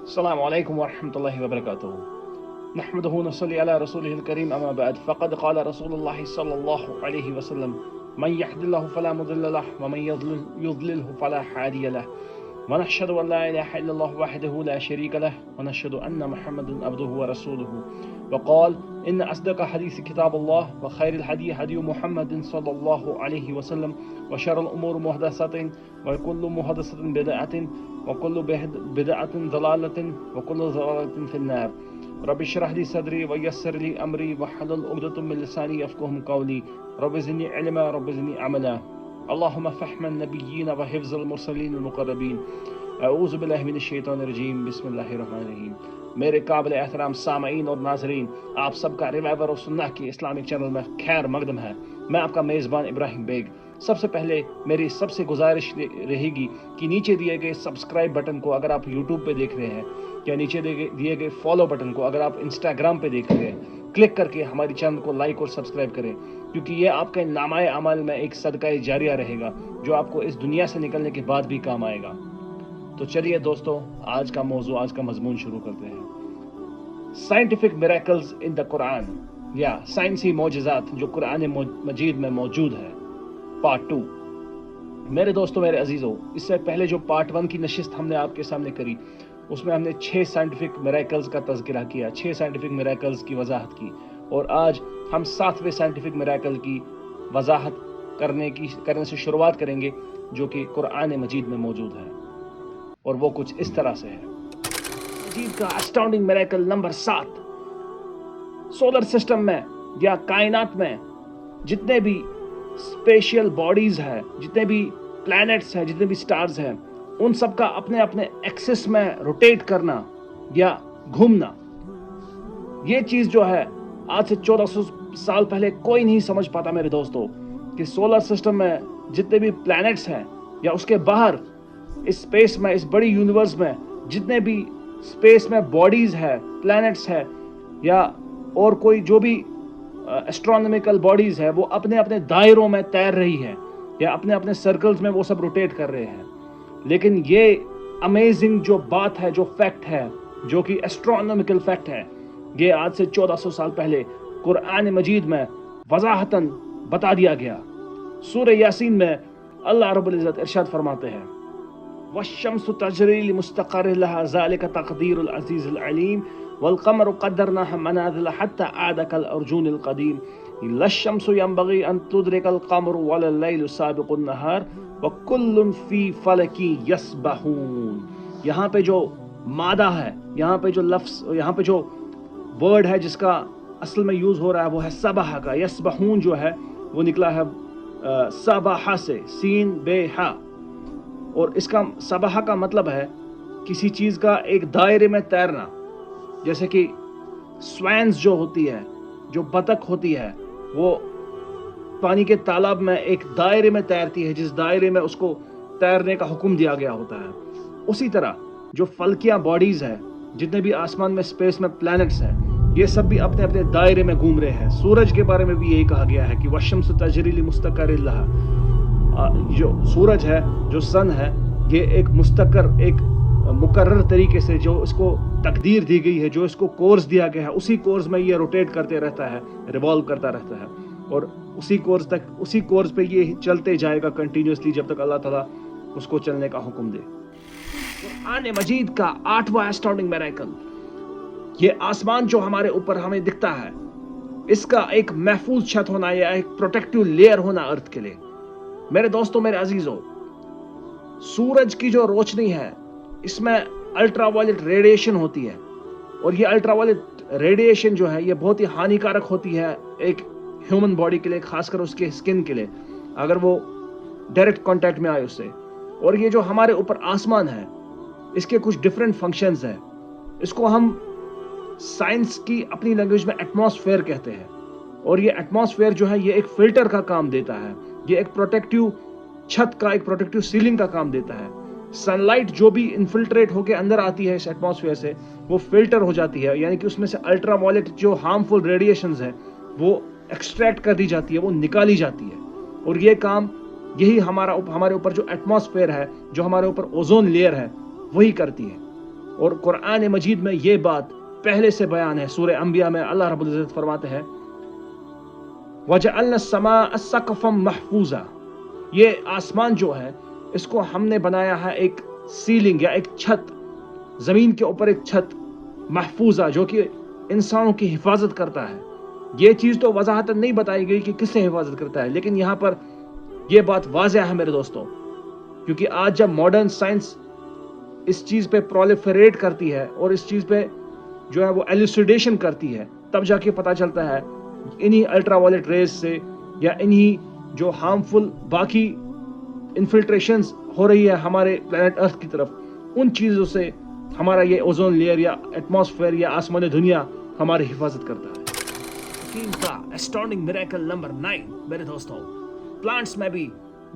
السلام عليكم ورحمة الله وبركاته. نحمده ونصلي على رسوله الكريم، أما بعد، فقد قال رسول الله صلى الله عليه وسلم: من يهد الله فلا مضل له ومن يضلله فلا هادي له، ونشهد أن لا إله إلا الله وحده لا شريك له، ونشهد أن محمدا عبده ورسوله. وقال: إن أصدق حديث كتاب الله، وخير الهدي هدي محمد صلى الله عليه وسلم، وشر الأمور محدثات، وكل محدثة بدعة، وكل بدعة ضلالة، وكل ضلالة في النار. رب اشرح لي صدري ويسر لي أمري واحلل عقدة من لساني يفقهوا قولي. رب زدني علما، رب زدني عملا. اللهم فهم النبيين وحفظ المرسلين المقربين. اعوذ باللہ من الشیطان الرجیم، بسم اللہ الرحمن الرحیم۔ میرے قابل احترام سامعین اور ناظرین، آپ سب کا ریوائور اور سنہ کی اسلامک چینل میں خیر مقدم ہے۔ میں آپ کا میزبان ابراہیم بیگ۔ سب سے پہلے میری سب سے گزارش رہے گی کہ نیچے دیے گئے سبسکرائب بٹن کو اگر آپ یوٹیوب پہ دیکھ رہے ہیں، یا نیچے دیے گئے فالو بٹن کو اگر آپ انسٹاگرام پہ دیکھ رہے ہیں، کلک کر کے ہماری چینل کو لائک اور سبسکرائب کریں، کیونکہ یہ آپ کے نامہ اعمال میں ایک صدقہ جاریہ رہے گا جو آپ کو اس دنیا سے نکلنے کے بعد بھی کام آئے گا۔ تو چلیے دوستو، آج کا موضوع، آج کا مضمون شروع کرتے ہیں۔ سائنٹیفک میریکلز ان دا قرآن، یا سائنسی معجزات جو قرآن مجید میں موجود ہے، پارٹ 2۔ میرے دوستو، میرے عزیزو، اس سے پہلے جو پارٹ 1 کی نشست ہم نے آپ کے سامنے کری، اس میں ہم نے 6 سائنٹیفک میریکلز کا تذکرہ کیا، 6 سائنٹیفک میریکلز کی وضاحت کی، اور آج ہم 7ویں سائنٹیفک میریکل کی وضاحت کرنے سے شروعات کریں گے، جو کہ قرآن مجید میں موجود ہے، اور وہ کچھ اس طرح سے ہے۔ مجید کا اسٹاؤنڈنگ میریکل نمبر 7، سولر سسٹم میں یا کائنات میں جتنے بھی اسپیشل باڈیز ہیں، جتنے بھی پلانٹس ہیں، جتنے بھی سٹارز ہیں، ان سب کا اپنے اپنے ایکسس میں روٹیٹ کرنا یا گھومنا، یہ چیز جو ہے آج سے 1400 سال پہلے کوئی نہیں سمجھ پاتا میرے دوستو، کہ سولر سسٹم میں جتنے بھی پلانٹس ہیں یا اس کے باہر اس اسپیس میں، اس بڑی یونیورس میں جتنے بھی اسپیس میں باڈیز ہے، پلانٹس ہے، یا اور کوئی جو بھی اسٹرونومیکل باڈیز ہے، وہ اپنے اپنے دائروں میں تیر رہی ہے یا اپنے اپنے سرکلز میں وہ سب روٹیٹ کر رہے ہیں۔ لیکن یہ امیزنگ جو بات ہے، جو فیکٹ ہے، جو کہ اسٹرونومیکل فیکٹ ہے، یہ آج سے 1400 سال پہلے قرآن مجید میں وضاحتاً بتا دیا گیا۔ سورہ یاسین میں اللہ رب العزت ارشاد فرماتے ہیں: والشمس تجری لمستقر لها ذلك تقدیر العزیز العلیم والقمر قدرناه منازل حتى عاد كالأرجون القدیم لا الشمس ينبغي أن تدرك القمر ولا الليل سابق النهار وكل في فلك يسبحون۔ یہاں پہ جو مادہ ہے، یہاں پہ جو لفظ، یہاں پہ جو ورڈ ہے جس کا اصل میں یوز ہو رہا ہے، وہ ہے سبح کا۔ یسبحون جو ہے وہ نکلا ہے سبح سے، سین بے ہا، اور اس کا سبح کا مطلب ہے کسی چیز کا ایک دائرے میں تیرنا، جیسے کہ سوینز جو ہوتی ہے، جو بطخ ہوتی ہے، وہ پانی کے تالاب میں ایک دائرے میں تیرتی ہے، جس دائرے میں اس کو تیرنے کا حکم دیا گیا ہوتا ہے۔ اسی طرح جو فلکیاں باڈیز ہیں، جتنے بھی آسمان میں اسپیس میں پلانٹس ہیں، یہ سب بھی اپنے اپنے دائرے میں گھوم رہے ہیں۔ سورج کے بارے میں بھی یہی کہا گیا ہے کہ والشمس تجری لمستقر لہا، جو سورج ہے، جو سن ہے، یہ ایک مستقر، ایک مقرر طریقے سے جو اس کو تقدیر دی گئی ہے، جو اس کو کورس دیا گیا ہے، اسی کورس میں یہ روٹیٹ کرتے رہتا ہے، ریوالو کرتا رہتا ہے، اور اسی کورس پہ یہ چلتے جائے گا کنٹینیوسلی جب تک اللہ تعالیٰ اس کو چلنے کا حکم دے۔ قرآن مجید کا 8واں اسٹاؤنڈنگ میریکل، یہ آسمان جو ہمارے اوپر ہمیں دکھتا ہے، اس کا ایک محفوظ چھت ہونا یا ایک پروٹیکٹیو لیئر ہونا ارتھ کے لیے۔ میرے دوستوں، میرے عزیزوں، سورج کی جو روشنی ہے، اس میں الٹرا وائلٹ ریڈیشن ہوتی ہے، اور یہ الٹرا وائلٹ ریڈیشن جو ہے یہ بہت ہی ہانیکارک ہوتی ہے ایک ہیومن باڈی کے لیے، خاص کر اس کے اسکن کے لیے، اگر وہ ڈائریکٹ کانٹیکٹ میں آئے اس سے۔ اور یہ جو ہمارے اوپر آسمان ہے، اس کے کچھ ڈفرینٹ فنکشنز ہیں۔ اس کو ہم سائنس کی اپنی لینگویج میں ایٹماسفیئر کہتے ہیں، اور یہ ایٹماسفیئر جو ہے یہ ایک فلٹر کا کام دیتا ہے، یہ ایک پروٹیکٹیو چھت کا، ایک پروٹیکٹیو سیلنگ کا کام دیتا ہے۔ سن لائٹ جو بھی انفلٹریٹ ہو کے اندر آتی ہے اس ایٹماسفیئر سے، وہ فلٹر ہو جاتی ہے، یعنی کہ اس میں سے الٹرا وائلٹ جو ہارمفل ریڈیشنز ہیں وہ ایکسٹریکٹ کر دی جاتی ہے، وہ نکالی جاتی ہے۔ اور یہ کام ہمارے اوپر جو ایٹماسفیئر ہے، جو ہمارے اوپر اوزون لیئر ہے، وہی کرتی ہے۔ اور قرآن مجید میں یہ بات پہلے سے بیان ہے. سورہ انبیاء میں اللہ رب العزت فرماتے ہیں وَجَعَلْنَا السَّمَاءَ سَقْفًا مَحْفُوظًا. یہ آسمان جو ہے اس کو ہم نے بنایا ہے ایک سیلنگ یا ایک چھت, زمین کے اوپر ایک چھت محفوظہ جو کہ انسانوں کی حفاظت کرتا ہے. یہ چیز تو وضاحت نہیں بتائی گئی کہ کس نے حفاظت کرتا ہے, لیکن یہاں پر یہ بات واضح ہے میرے دوستوں, کیونکہ آج جب ماڈرن سائنس اس چیز پہ پرولیفریٹ کرتی ہے اور اس چیز پہ جو ہے وہ ایلوسیڈیشن کرتی ہے, تب جا کے پتا چلتا ہے انہی الٹرا وائلٹ ریز سے یا انہی جو ہارمفل باقی انفلٹریشنز ہو رہی ہے ہمارے پلانٹ ارتھ کی طرف, ان چیزوں سے ہمارا یہ اوزون لیئر یا ایٹماسفیئر یا آسمان دنیا ہماری حفاظت کرتا ہے. یقین کا اسٹارننگ میریکل نمبر 9 میرے دوستوں, پلانٹس میں بھی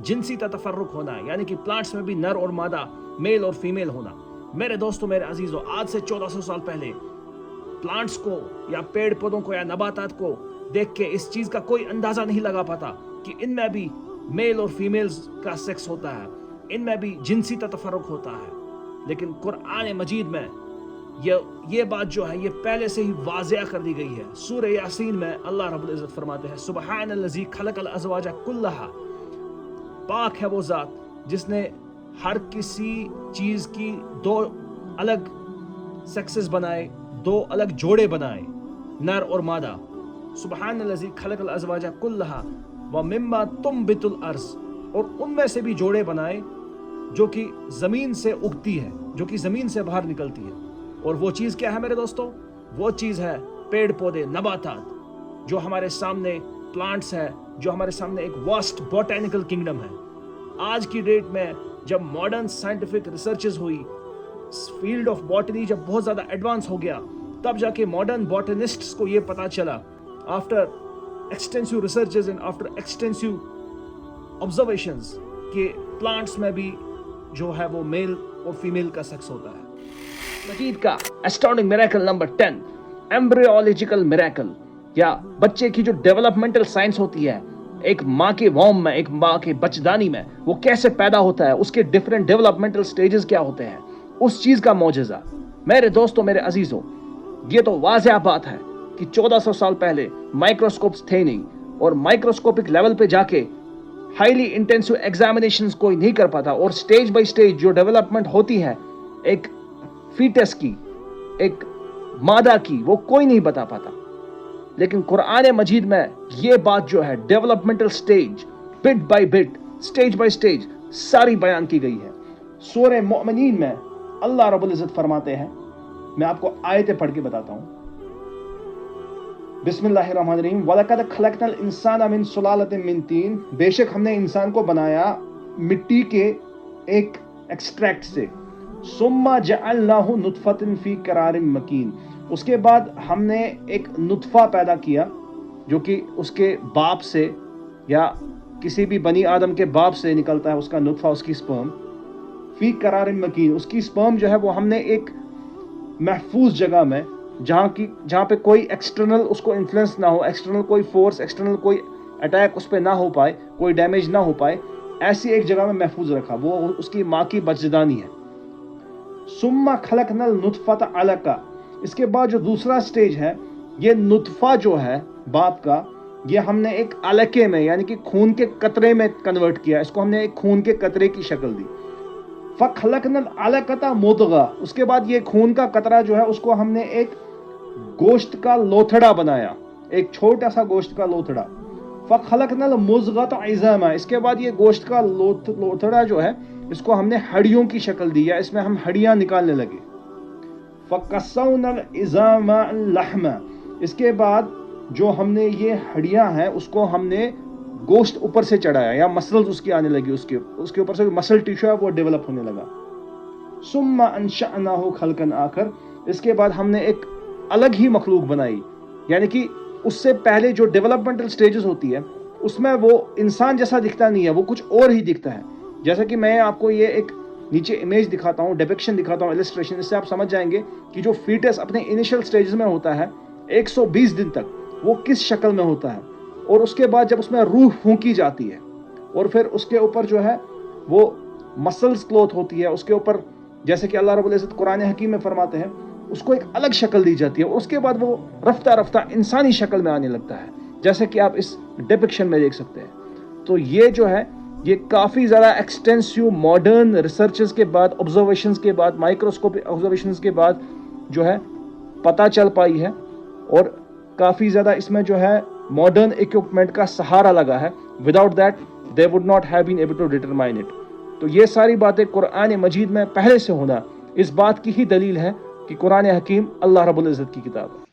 جنسی تفرق ہونا, یعنی کہ پلانٹس میں بھی نر اور مادہ, میل اور فیمیل ہونا. میرے دوستوں, میرے عزیزوں, آج سے 1400 سال پہلے پلانٹس کو یا پیڑ پودوں کو یا نباتات کو دیکھ کے اس چیز کا کوئی اندازہ نہیں لگا پاتا کہ ان میں بھی میل اور فیمیلز کا سیکس ہوتا ہے, ان میں بھی جنسی تفرق ہوتا ہے. لیکن قرآن مجید میں یہ بات جو ہے یہ پہلے سے ہی واضح کر دی گئی ہے. سورہ یاسین میں اللہ رب العزت فرماتے ہیں سبحان الذی خلق الازواج کلھا, پاک ہے وہ ذات جس نے ہر کسی چیز کی 2 الگ سیکسز بنائے, 2 الگ جوڑے بنائے, نر اور مادہ. سبحان الذی خلق الازواج کلھا ومما تنبت الارض, اور ان میں سے بھی جوڑے بنائے جو کہ زمین سے اگتی ہے, جو کہ زمین سے باہر نکلتی ہے. اور وہ چیز کیا ہے میرے دوستوں؟ وہ چیز ہے پیڑ پودے, نباتات, جو ہمارے سامنے پلانٹس ہے, جو ہمارے سامنے ایک واسٹ بوٹینیکل کنگڈم ہے. آج کی ڈیٹ میں جب ماڈرن سائنٹیفک ریسرچز ہوئی, فیلڈ آف باٹنی جب بہت زیادہ ایڈوانس ہو گیا, تب جا کے ماڈرن باٹنسٹس کو یہ پتا چلا after extensive researches and after extensive observations کہ پلانٹس میں بھی جو ہے وہ میل اور فیمیل کا سیکس ہوتا ہے. مجید کا اسٹارننگ میریکل نمبر 10 ایمبریولوجیکل میریکل, یا بچے کی جو ڈیولپمنٹل سائنس ہوتی ہے, ایک ماں کے ووم میں, ایک ماں کے بچدانی میں وہ کیسے پیدا ہوتا ہے, اس کے ڈیفرنٹ ڈیولپمنٹل سٹیجز کیا ہوتے ہیں, اس چیز کا معجزہ. میرے دوستوں, میرے عزیزوں, یہ تو واضح بات ہے کہ 1400 سال پہلے مائکروسکوپس تھے نہیں, اور مائکروسکوپک لیول پہ جا کے ہائیلی انٹینسو ایگزامینیشنز کوئی نہیں کر پاتا, اور سٹیج بائی سٹیج جو ڈیولپمنٹ ہوتی ہے ایک فیٹس کی, ایک مادہ کی, وہ کوئی نہیں بتا پاتا. لیکن قرآن مجید میں یہ بات جو ہے developmental stage, but by but, stage by stage ساری بیان کی گئی ہے. سورہ مومنین میں اللہ رب العزت فرماتے ہیں, میں آپ کو آیتیں پڑھ کے بتاتا ہوں. بسم اللہ الرحمن الرحیم وَلَقَدْ خَلَقْنَا الْإِنسَانَ مِنْ سُلَالَةٍ مِنْ طِينٍ, بے شک ہم نے انسان کو بنایا مٹی کے ایک ایکسٹریکٹ سے. ثُمَّ جَعَلْنَاهُ نُطْفَةً فِي قَرَارٍ مَكِينٍ, اس کے بعد ہم نے ایک نطفہ پیدا کیا جو کہ اس کے باپ سے یا کسی بھی بنی آدم کے باپ سے نکلتا ہے, اس کا نطفہ, اس کی سپرم. فی قرار مکین, اس کی سپرم جو ہے وہ ہم نے ایک محفوظ جگہ میں, جہاں پہ کوئی ایکسٹرنل اس کو انفلوئنس نہ ہو, ایکسٹرنل کوئی فورس, ایکسٹرنل کوئی اٹیک اس پہ نہ ہو پائے, کوئی ڈیمیج نہ ہو پائے, ایسی ایک جگہ میں محفوظ رکھا. وہ اس کی ماں کی بچدانی ہے. ثم خلقنا النطفة علقہ, اس کے بعد جو دوسرا سٹیج ہے, یہ نطفہ جو ہے باپ کا, یہ ہم نے ایک علقے میں یعنی کہ خون کے قطرے میں کنورٹ کیا, اس کو ہم نے ایک خون کے قطرے کی شکل دی. فخلقنا العلقۃ مضغہ, اس کے بعد یہ خون کا قطرہ جو ہے اس کو ہم نے ایک گوشت کا لوتھڑا بنایا, ایک چھوٹا سا گوشت کا لوتھڑا. فخلقنا المضغۃ عظاما, اس کے بعد یہ گوشت کا لوتھڑا جو ہے اس کو ہم نے ہڈیوں کی شکل دی, یا اس میں ہم ہڈیاں نکالنے لگے. فَقَسَّوْنَا الْعِظَامَ اللَّحْمَ, اس کے بعد جو ہم نے یہ ہڈیاں ہیں اس کو ہم نے گوشت اوپر سے چڑھایا, یا مسلز اس کی آنے لگی, اس کے اوپر سے مسل ٹیشو ہے وہ ڈیولپ ہونے لگا. ثُمَّ أَنشَأْنَاهُ خَلْقًا آخر, اس کے بعد ہم نے ایک الگ ہی مخلوق بنائی, یعنی کہ اس سے پہلے جو ڈیولپمنٹل سٹیجز ہوتی ہے اس میں وہ انسان جیسا دکھتا نہیں ہے, وہ کچھ اور ہی دکھتا ہے. جیسا کہ میں آپ کو یہ ایک نیچے امیج دکھاتا ہوں, ڈیپکشن دکھاتا ہوں, السٹریشن, اس سے آپ سمجھ جائیں گے کہ جو فیٹس اپنے انیشل سٹیجز میں ہوتا ہے 120 دن تک وہ کس شکل میں ہوتا ہے, اور اس کے بعد جب اس میں روح پھونکی جاتی ہے اور پھر اس کے اوپر جو ہے وہ مسلز کلوتھ ہوتی ہے, اس کے اوپر جیسے کہ اللہ رب العزت قرآن حکیم میں فرماتے ہیں اس کو ایک الگ شکل دی جاتی ہے اور اس کے بعد وہ رفتہ رفتہ انسانی شکل میں آنے لگتا ہے، جیسے کہ آپ اس ڈپکشن میں دیکھ سکتے ہیں۔ تو یہ جو ہے یہ کافی زیادہ ایکسٹینسیو ماڈرن ریسرچز کے بعد، آبزرویشنز کے بعد، مائکروسکوپک آبزرویشنز کے بعد جو ہے پتہ چل پائی ہے، اور کافی زیادہ اس میں جو ہے ماڈرن اکوپمنٹ کا سہارا لگا ہے۔ Without that they would not have been able to determine it۔ تو یہ ساری باتیں قرآن مجید میں پہلے سے ہونا اس بات کی ہی دلیل ہے کہ قرآن حکیم اللہ رب العزت کی کتاب ہے۔